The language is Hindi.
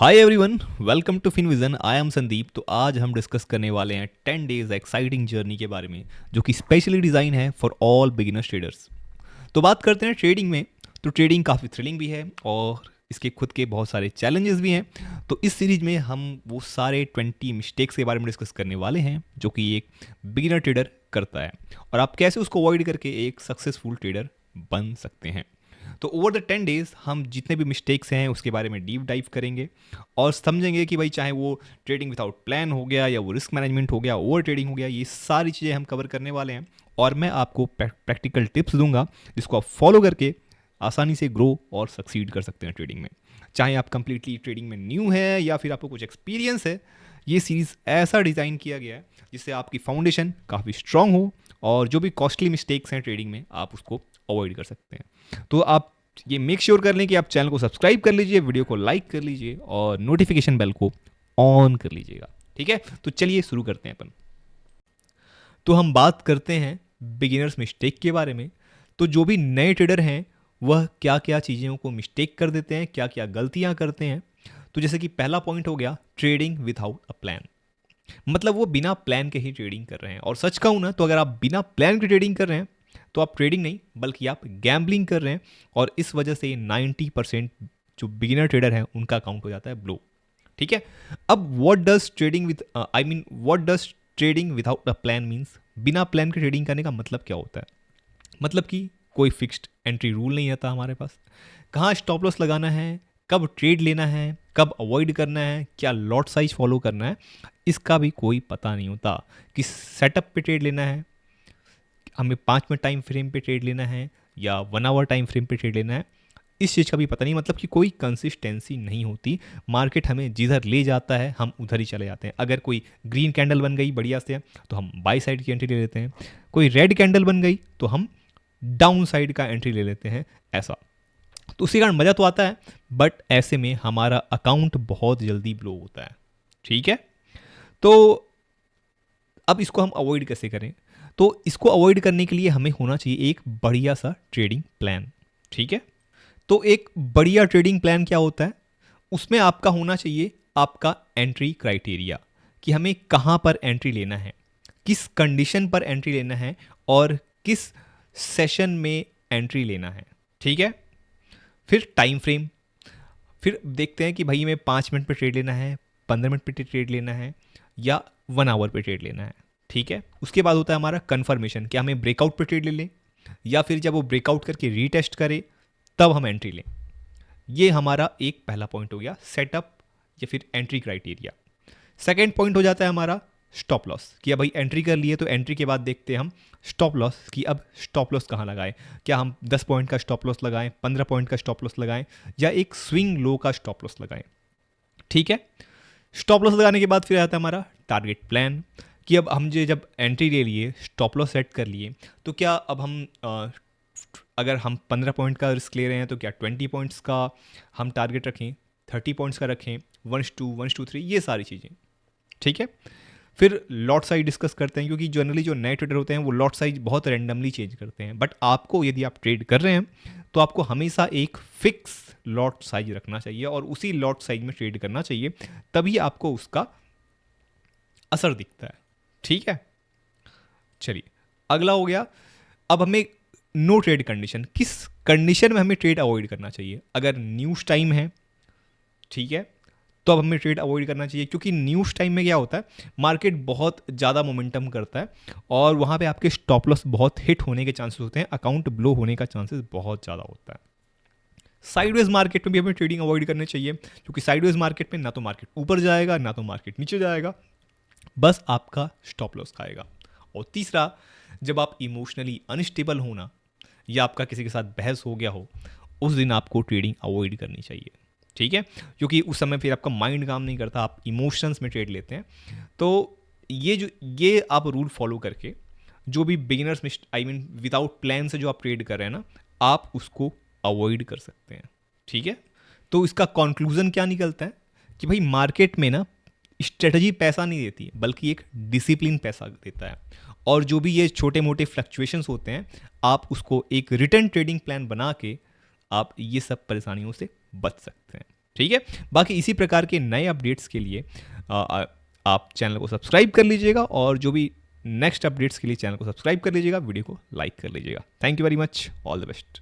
Hi everyone, welcome to Finvision. I am Sandeep. तो आज हम डिस्कस करने वाले हैं 10 डेज एक्साइटिंग जर्नी के बारे में, जो कि स्पेशली डिज़ाइन है फॉर ऑल बिगिनर्स ट्रेडर्स। तो बात करते हैं ट्रेडिंग में। तो ट्रेडिंग काफ़ी थ्रिलिंग भी है और इसके खुद के बहुत सारे चैलेंजेस भी हैं। तो इस सीरीज में हम वो सारे 20 मिस्टेक्स के बारे में डिस्कस करने वाले हैं जो कि एक बिगिनर ट्रेडर करता है, और आप कैसे उसको अवॉइड करके एक सक्सेसफुल ट्रेडर बन सकते हैं। तो ओवर द 10 डेज हम जितने भी मिस्टेक्स हैं उसके बारे में डीप डाइव करेंगे और समझेंगे कि भाई चाहे वो ट्रेडिंग विदाउट प्लान हो गया या वो रिस्क मैनेजमेंट हो गया, ओवर ट्रेडिंग हो गया, ये सारी चीज़ें हम कवर करने वाले हैं। और मैं आपको प्रैक्टिकल टिप्स दूंगा जिसको आप फॉलो करके आसानी से ग्रो और सक्सीड कर सकते हैं ट्रेडिंग में। चाहे आप कंप्लीटली ट्रेडिंग में न्यू है या फिर आपको कुछ एक्सपीरियंस है, ये सीरीज़ ऐसा डिज़ाइन किया गया है जिससे आपकी फाउंडेशन काफ़ी स्ट्रांग हो और जो भी कॉस्टली मिस्टेक्स हैं ट्रेडिंग में आप उसको अवॉइड कर सकते हैं। तो आप ये मेक श्योर कर लें कि आप चैनल को सब्सक्राइब कर लीजिए, वीडियो को लाइक कर लीजिए और नोटिफिकेशन बेल को ऑन कर लीजिएगा। ठीक है, तो चलिए शुरू करते हैं अपन। तो हम बात करते हैं बिगिनर्स मिस्टेक के बारे में। तो जो भी नए ट्रेडर हैं वह क्या क्या चीज़ों को मिस्टेक कर देते हैं, क्या क्या गलतियां करते हैं। तो जैसे कि पहला पॉइंट हो गया ट्रेडिंग विदाउट अ प्लान। मतलब वो बिना प्लान के ही ट्रेडिंग कर रहे हैं। और सच कहूँ ना, तो अगर आप बिना प्लान के ट्रेडिंग कर रहे हैं तो आप ट्रेडिंग नहीं बल्कि आप गैम्बलिंग कर रहे हैं, और इस वजह से 90% जो बिगिनर ट्रेडर हैं उनका अकाउंट हो जाता है ब्लो। ठीक है। अब what does trading with what does trading without a plan means. बिना प्लान के ट्रेडिंग करने का मतलब क्या होता है? मतलब कि कोई फिक्स्ड एंट्री रूल नहीं आता हमारे पास। कहाँ स्टॉप लॉस लगाना है, कब ट्रेड लेना है, कब अवॉइड करना है, क्या लॉट साइज फॉलो करना है, इसका भी कोई पता नहीं होता। किस सेटअप पे ट्रेड लेना है, हमें 5 मिनट टाइम फ्रेम पे ट्रेड लेना है या 1 आवर टाइम फ्रेम पे ट्रेड लेना है, इस चीज़ का भी पता नहीं। मतलब कि कोई कंसिस्टेंसी नहीं होती। मार्केट हमें जिधर ले जाता है हम उधर ही चले जाते हैं। अगर कोई ग्रीन कैंडल बन गई बढ़िया से तो हम बाई साइड की एंट्री ले लेते हैं, कोई रेड कैंडल बन गई तो हम डाउन साइड का एंट्री ले लेते हैं। ऐसा तो उसी कारण मज़ा तो आता है, बट ऐसे में हमारा अकाउंट बहुत जल्दी ब्लो होता है। ठीक है। तो अब इसको हम अवॉइड कैसे करें? तो इसको अवॉइड करने के लिए हमें होना चाहिए एक बढ़िया सा ट्रेडिंग प्लान। ठीक है। तो एक बढ़िया ट्रेडिंग प्लान क्या होता है? उसमें आपका होना चाहिए आपका एंट्री क्राइटेरिया, कि हमें कहाँ पर एंट्री लेना है, किस कंडीशन पर एंट्री लेना है और किस सेशन में एंट्री लेना है। ठीक है। फिर टाइम फ्रेम। फिर देखते हैं कि भाई हमें 5 मिनट पे ट्रेड लेना है, 15 मिनट पे ट्रेड लेना है या 1 आवर पे ट्रेड लेना है। ठीक है। उसके बाद होता है हमारा कंफर्मेशन, कि हमें ब्रेकआउट पे ट्रेड ले लें या फिर जब वो ब्रेकआउट करके रीटेस्ट करे तब हम एंट्री लें। ये हमारा एक पहला पॉइंट हो गया, सेटअप या फिर एंट्री क्राइटेरिया। सेकेंड पॉइंट हो जाता है हमारा स्टॉप लॉस, कि अब भाई एंट्री कर लिए तो एंट्री के बाद देखते हैं हम स्टॉप लॉस, कि अब स्टॉप लॉस कहाँ लगाएं। क्या हम 10 पॉइंट का स्टॉप लॉस लगाएं, 15 पॉइंट का स्टॉप लॉस लगाएं या एक स्विंग लो का स्टॉप लॉस लगाएं। ठीक है। स्टॉप लॉस लगाने के बाद फिर आता है हमारा टारगेट प्लान, कि अब हम जब एंट्री ले लिए, स्टॉप लॉस सेट कर लिए, तो क्या अब हम अगर हम 15 पॉइंट का रिस्क ले रहे हैं तो क्या 20 पॉइंट्स का हम टारगेट रखें, 30 पॉइंट्स का रखें, 1:2, 1:3, ये सारी चीज़ें। ठीक है। फिर लॉट साइज डिस्कस करते हैं, क्योंकि जनरली जो नए ट्रेडर होते हैं वो लॉट साइज बहुत रैंडमली चेंज करते हैं, बट आपको यदि आप ट्रेड कर रहे हैं तो आपको हमेशा एक फिक्स लॉट साइज रखना चाहिए और उसी लॉट साइज में ट्रेड करना चाहिए, तभी आपको उसका असर दिखता है। ठीक है। चलिए, अगला हो गया, अब हमें नो ट्रेड कंडीशन। किस कंडीशन में हमें ट्रेड अवॉइड करना चाहिए? अगर न्यूज़ टाइम है, ठीक है, तो अब हमें ट्रेड अवॉइड करना चाहिए, क्योंकि न्यूज़ टाइम में क्या होता है, मार्केट बहुत ज़्यादा मोमेंटम करता है और वहाँ पे आपके स्टॉप लॉस बहुत हिट होने के चांसेस होते हैं, अकाउंट ब्लो होने का चांसेस बहुत ज़्यादा होता है। साइडवेज मार्केट में भी हमें ट्रेडिंग अवॉइड करनी चाहिए, क्योंकि साइडवेज मार्केट में ना तो मार्केट ऊपर जाएगा ना तो मार्केट नीचे जाएगा, बस आपका स्टॉप लॉस खाएगा। और तीसरा, जब आप इमोशनली अनस्टेबल होना या आपका किसी के साथ बहस हो गया हो, उस दिन आपको ट्रेडिंग अवॉइड करनी चाहिए। ठीक है। क्योंकि उस समय फिर आपका माइंड काम नहीं करता, आप इमोशंस में ट्रेड लेते हैं। तो ये आप रूल फॉलो करके जो भी बिगिनर्स में विदाउट प्लान से जो आप ट्रेड कर रहे हैं ना, आप उसको अवॉइड कर सकते हैं। ठीक है। तो इसका कंक्लूजन क्या निकलता है कि भाई मार्केट में ना स्ट्रेटजी पैसा नहीं देती है, बल्कि एक डिसिप्लिन पैसा देता है। और जो भी ये छोटे मोटे फ्लक्चुएशंस होते हैं, आप उसको एक रिटर्न ट्रेडिंग प्लान बना के आप ये सब परेशानियों से बच सकते हैं। ठीक है, बाकी इसी प्रकार के नए अपडेट्स के लिए आप चैनल को सब्सक्राइब कर लीजिएगा, और जो भी नेक्स्ट अपडेट्स के लिए चैनल को सब्सक्राइब कर लीजिएगा, वीडियो को लाइक कर लीजिएगा। Thank you very much, all the best.